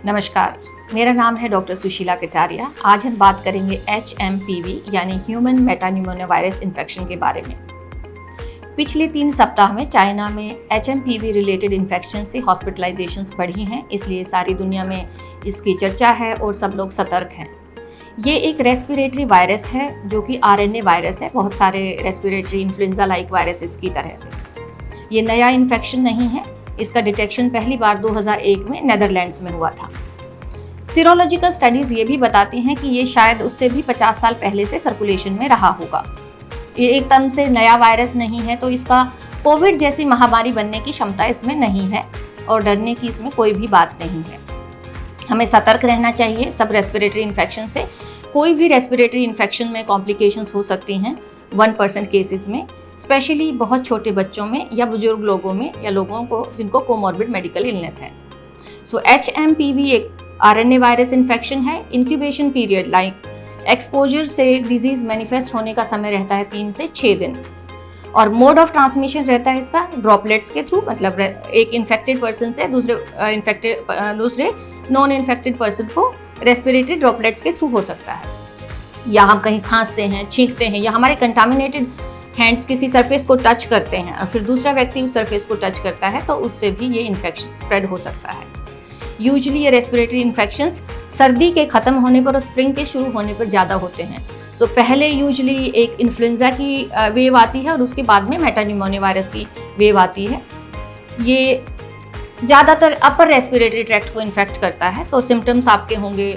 नमस्कार, मेरा नाम है डॉक्टर सुशीला कटारिया। आज हम बात करेंगे HMPV यानी ह्यूमन मेटान्यूमोनिया वायरस इन्फेक्शन के बारे में। पिछले 3 सप्ताह में चाइना में HMPV रिलेटेड इन्फेक्शन से हॉस्पिटलाइजेशंस बढ़ी हैं, इसलिए सारी दुनिया में इसकी चर्चा है और सब लोग सतर्क हैं। ये एक रेस्पिरेटरी वायरस है जो कि RNA वायरस है, बहुत सारे रेस्पिरेटरी इन्फ्लुएंजा लाइक वायरसेस की तरह से। ये नया इन्फेक्शन नहीं है, इसका डिटेक्शन पहली बार 2001 में नेदरलैंड्स में हुआ था। सीरोलॉजिकल स्टडीज़ ये भी बताती हैं कि ये शायद उससे भी 50 साल पहले से सर्कुलेशन में रहा होगा। ये एकदम से नया वायरस नहीं है, तो इसका कोविड जैसी महामारी बनने की क्षमता इसमें नहीं है और डरने की इसमें कोई भी बात नहीं है। हमें सतर्क रहना चाहिए सब रेस्पिरेटरी इन्फेक्शन से। कोई भी रेस्पिरेटरी इन्फेक्शन में कॉम्प्लिकेशंस हो सकती हैं 1% केसेस में, स्पेशली बहुत छोटे बच्चों में या बुजुर्ग लोगों में या लोगों को जिनको कोमॉर्बिड मेडिकल इलनेस है। सो HMPV एक RNA वायरस इन्फेक्शन है। इंक्यूबेशन पीरियड लाइक एक्सपोजर से डिजीज मैनिफेस्ट होने का समय रहता है 3 से 6 दिन और मोड ऑफ ट्रांसमिशन रहता है इसका ड्रॉपलेट्स के थ्रू, मतलब एक इन्फेक्टेड पर्सन से दूसरे नॉन इन्फेक्टेड पर्सन को रेस्पिरेटरी ड्रॉपलेट्स के थ्रू हो सकता है। या हम कहीं खांसते हैं, छींकते हैं या हमारे कंटामिनेटेड हैंड्स किसी सरफेस को टच करते हैं और फिर दूसरा व्यक्ति उस सरफेस को टच करता है तो उससे भी ये इन्फेक्शन स्प्रेड हो सकता है। यूजुअली ये रेस्पिरेटरी इन्फेक्शंस सर्दी के ख़त्म होने पर और स्प्रिंग के शुरू होने पर ज़्यादा होते हैं। सो पहले यूजुअली एक इन्फ्लुएंजा की वेव आती है और उसके बाद में मेटान्यूमोनिया वायरस की वेव आती है। ये ज़्यादातर अपर रेस्पिरेटरी ट्रैक्ट को इन्फेक्ट करता है, तो सिम्टम्स आपके होंगे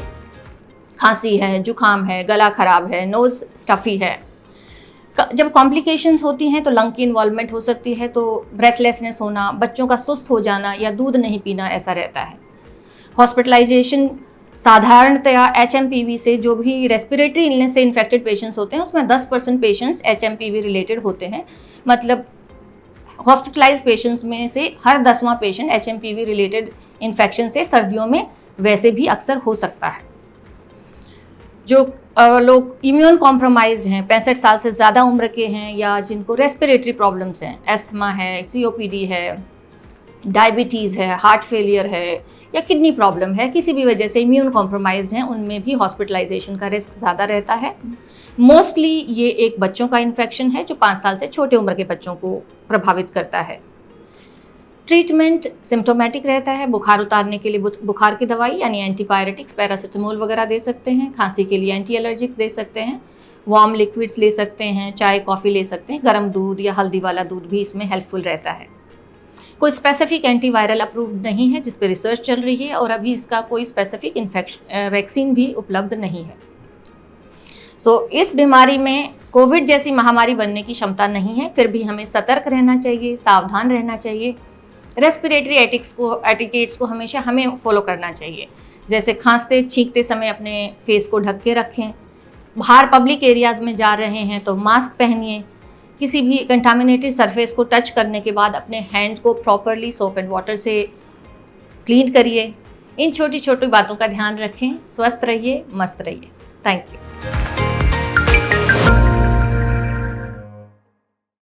खांसी है, जुकाम है, गला खराब है, नोज़ स्टफ़ी है। जब कॉम्प्लिकेशंस होती हैं तो लंग की इन्वॉल्वमेंट हो सकती है, तो ब्रेथलेसनेस होना, बच्चों का सुस्त हो जाना या दूध नहीं पीना ऐसा रहता है। हॉस्पिटलाइजेशन साधारणतया HMPV से जो भी रेस्पिरेटरी इलनेस से इन्फेक्टेड पेशेंट्स होते हैं उसमें 10% पेशेंट्स HMPV रिलेटेड होते हैं। मतलब हॉस्पिटलाइज पेशेंट्स में से हर 10वां पेशेंट HMPV रिलेटेड इन्फेक्शन से सर्दियों में वैसे भी अक्सर हो सकता है। जो लोग इम्यून कॉम्प्रोमाइज्ड हैं, 65 साल से ज़्यादा उम्र के हैं या जिनको रेस्पिरेटरी प्रॉब्लम्स हैं, एस्थमा है, COPD है, डायबिटीज़ है, हार्ट फेलियर है या किडनी प्रॉब्लम है, किसी भी वजह से इम्यून कॉम्प्रोमाइज्ड हैं, उनमें भी हॉस्पिटलाइजेशन का रिस्क ज़्यादा रहता है। मोस्टली ये एक बच्चों का इन्फेक्शन है जो 5 साल से छोटे उम्र के बच्चों को प्रभावित करता है। ट्रीटमेंट सिम्टोमेटिक रहता है। बुखार उतारने के लिए बुखार की दवाई यानी एंटीपायरेटिक्स, पैरासिटामोल वगैरह दे सकते हैं। खांसी के लिए एंटी एलर्जिक्स दे सकते हैं। वार्म लिक्विड्स ले सकते हैं, चाय कॉफ़ी ले सकते हैं। गर्म दूध या हल्दी वाला दूध भी इसमें हेल्पफुल रहता है। कोई स्पेसिफिक एंटीवायरल अप्रूव्ड नहीं है जिस पर रिसर्च चल रही है और अभी इसका कोई स्पेसिफिक वैक्सीन भी उपलब्ध नहीं है। इस बीमारी में कोविड जैसी महामारी बनने की क्षमता नहीं है, फिर भी हमें सतर्क रहना चाहिए, सावधान रहना चाहिए। रेस्पिरेटरी एटिकेट्स को हमेशा हमें फॉलो करना चाहिए, जैसे खांसते छींकते समय अपने फेस को ढक के रखें। बाहर पब्लिक एरियाज़ में जा रहे हैं तो मास्क पहनिए। किसी भी कंटामिनेटेड सरफेस को टच करने के बाद अपने हैंड को प्रॉपरली सोप एंड वाटर से क्लीन करिए। इन छोटी छोटी बातों का ध्यान रखें। स्वस्थ रहिए, मस्त रहिए। Thank you.